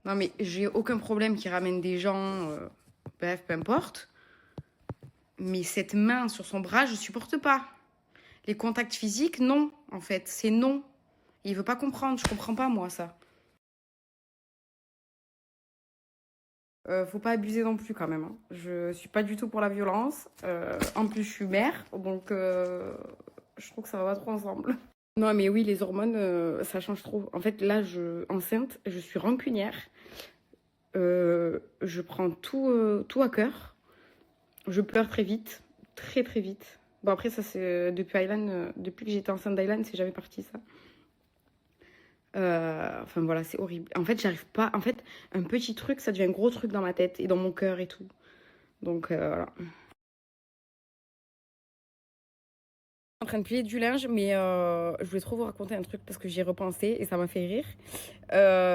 Non, mais j'ai aucun problème qui ramène des gens, bref, peu importe. Mais cette main sur son bras, je supporte pas. Les contacts physiques, non, en fait, c'est non. Il veut pas comprendre, je comprends pas, moi, ça. Faut pas abuser non plus, quand même, hein. Je suis pas du tout pour la violence. En plus, je suis mère, donc je trouve que ça va pas trop ensemble. Non, mais oui, les hormones, ça change trop. En fait, là, enceinte, je suis rancunière. Je prends tout à cœur. Je pleure très vite, très très vite. Bon, après, ça, c'est depuis Island, depuis que j'étais enceinte d'Island, c'est jamais parti, ça. Enfin, voilà, c'est horrible. En fait, j'arrive pas. En fait, un petit truc, ça devient un gros truc dans ma tête et dans mon cœur et tout. Donc, voilà. En train de plier du linge, mais je voulais trop vous raconter un truc parce que j'y ai repensé et ça m'a fait rire.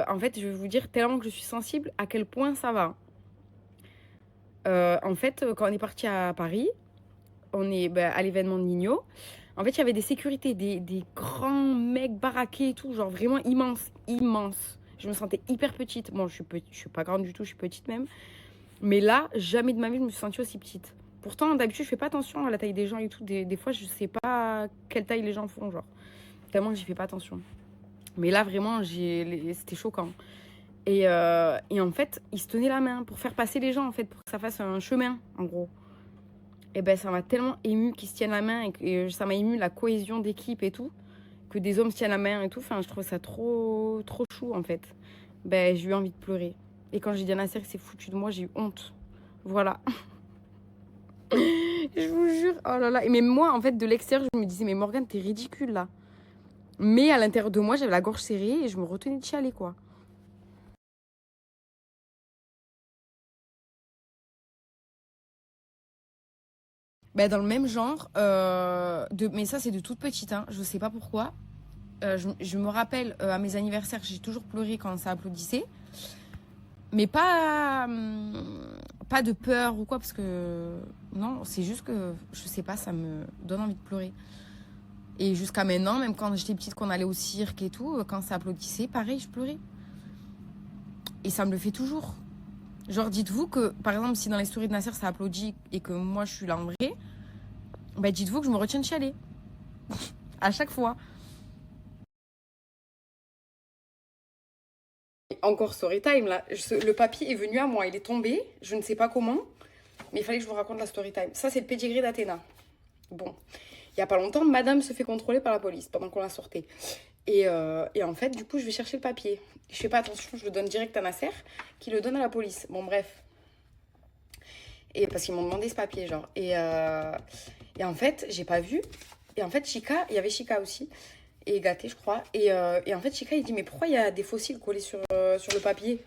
En fait, je vais vous dire tellement que je suis sensible à quel point ça va. En fait, quand on est parti à Paris, on est à l'événement de Nino. En fait, il y avait des sécurités, des grands mecs baraqués et tout, genre vraiment immenses, immenses. Je me sentais hyper petite. Bon, je suis pas grande du tout, je suis petite même. Mais là, jamais de ma vie, je me suis sentie aussi petite. Pourtant, d'habitude, je fais pas attention à la taille des gens et tout. Des fois, je sais pas quelle taille les gens font, genre. Tellement que j'y fais pas attention. Mais là, vraiment, c'était choquant. Et en fait, ils se tenaient la main pour faire passer les gens, en fait, pour que ça fasse un chemin, en gros. Et ben, ça m'a tellement ému qu'ils se tiennent la main et ça m'a ému la cohésion d'équipe et tout, que des hommes se tiennent la main et tout. Enfin, je trouve ça trop, trop chou, en fait. Ben, j'ai eu envie de pleurer. Et quand j'ai dit à Nasser que c'est foutu de moi, j'ai eu honte. Voilà. Je vous jure. Oh là là. Et mais moi, en fait, de l'extérieur, je me disais, mais Morgane, t'es ridicule, là. Mais à l'intérieur de moi, j'avais la gorge serrée et je me retenais de chialer, quoi. Ben, dans le même genre, mais ça, c'est de toute petite, hein. Je sais pas pourquoi. Je me rappelle à mes anniversaires, j'ai toujours pleuré quand ça applaudissait. Mais pas de peur ou quoi, parce que non, c'est juste que je sais pas, ça me donne envie de pleurer. Et jusqu'à maintenant, même quand j'étais petite, qu'on allait au cirque et tout, quand ça applaudissait, pareil, je pleurais. Et ça me le fait toujours. Genre, dites-vous que, par exemple, si dans les stories de Nasser ça applaudit et que moi je suis là en vrai, bah dites-vous que je me retiens de chialer. À chaque fois. Encore story time là. Le papier est venu à moi, il est tombé, je ne sais pas comment, mais il fallait que je vous raconte la story time. Ça, c'est le pedigree d'Athéna. Bon, il y a pas longtemps, madame se fait contrôler par la police pendant qu'on la sortait. Et en fait, du coup, je vais chercher le papier. Je fais pas attention, je le donne direct à Nasser, qui le donne à la police. Bon, bref. Et parce qu'ils m'ont demandé ce papier, genre. Et en fait, j'ai pas vu. Et en fait, Chica, il y avait Chica aussi. Et Gâté, je crois. Et en fait, Chica, il dit, mais pourquoi il y a des fossiles collés sur le papier?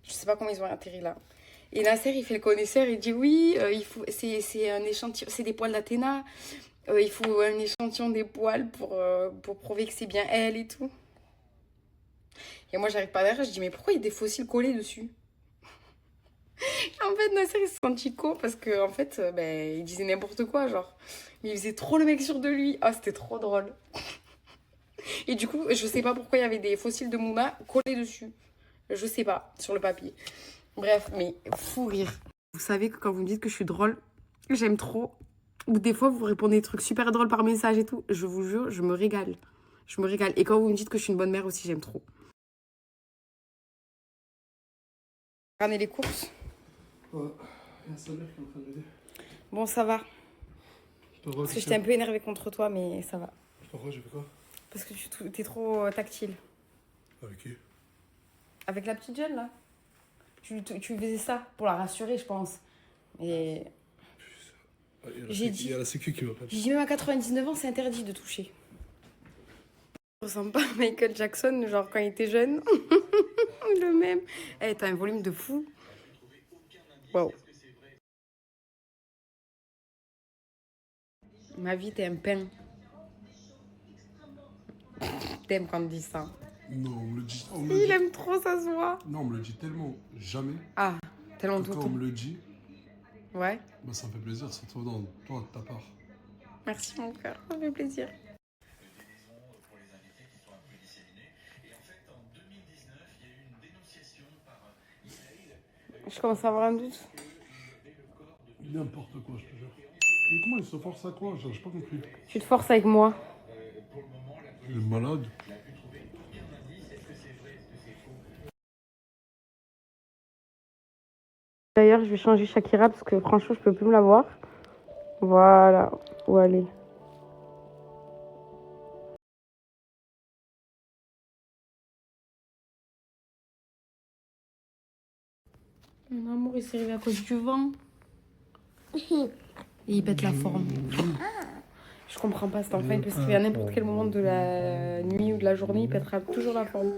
Je sais pas comment ils ont atterri là. Et Nasser, il fait le connaisseur, il dit oui, c'est un échantillon, c'est des poils d'Athéna. Il faut un échantillon des poils pour prouver que c'est bien elle et tout. Et moi, j'arrive pas derrière, je dis mais pourquoi il y a des fossiles collés dessus? En fait, Nasser, il se sentit con parce que en fait, ben, il disait n'importe quoi, genre. Mais il faisait trop le mec sûr de lui. Ah, c'était trop drôle. Et du coup, je sais pas pourquoi il y avait des fossiles de Mouna collés dessus. Je sais pas, sur le papier. Bref, mais fou rire. Vous savez que quand vous me dites que je suis drôle, j'aime trop. Ou des fois, vous répondez des trucs super drôles par message et tout. Je vous jure, je me régale. Je me régale. Et quand vous me dites que je suis une bonne mère aussi, j'aime trop. Ramener les courses. Ouais, il y a sa mère qui est en train de m'aider. Bon, ça va. Pourquoi Parce que j'étais un peu énervée contre toi, mais ça va. Pourquoi j'ai fait quoi? Parce que t'es trop tactile. Avec qui? Avec la petite jeune, là. Tu faisais ça pour la rassurer, je pense. Et Ah, j'ai dit, il y a la sécu qui m'appelle. j'ai dit même à 99 ans, c'est interdit de toucher. Je ressemble pas à Michael Jackson, genre quand il était jeune. Le même. Eh, t'as un volume de fou. Waouh. Ma vie, t'es un pain. T'aimes quand on dit ça. Non, on me le dit. Il aime trop sa voix. Non, on me le dit tellement jamais Ah, tellement que quand tout. on me le dit, Ouais. bah, ça me fait plaisir, surtout dans toi, de ta part. Merci mon cœur, ça fait plaisir. Je commence à avoir un doute. N'importe quoi, je te jure. Mais comment il se force à quoi? J'ai pas compris. Tu te forces avec moi. Il est malade. D'ailleurs, je vais changer Shakira parce que franchement, je peux plus me la voir. Voilà, où elle est. Mon amour, il s'est réveillé à cause du vent. Et il pète la forme. Je comprends pas cet enfant, il peut se réveiller à n'importe quel moment de la nuit ou de la journée, il pètera toujours la forme.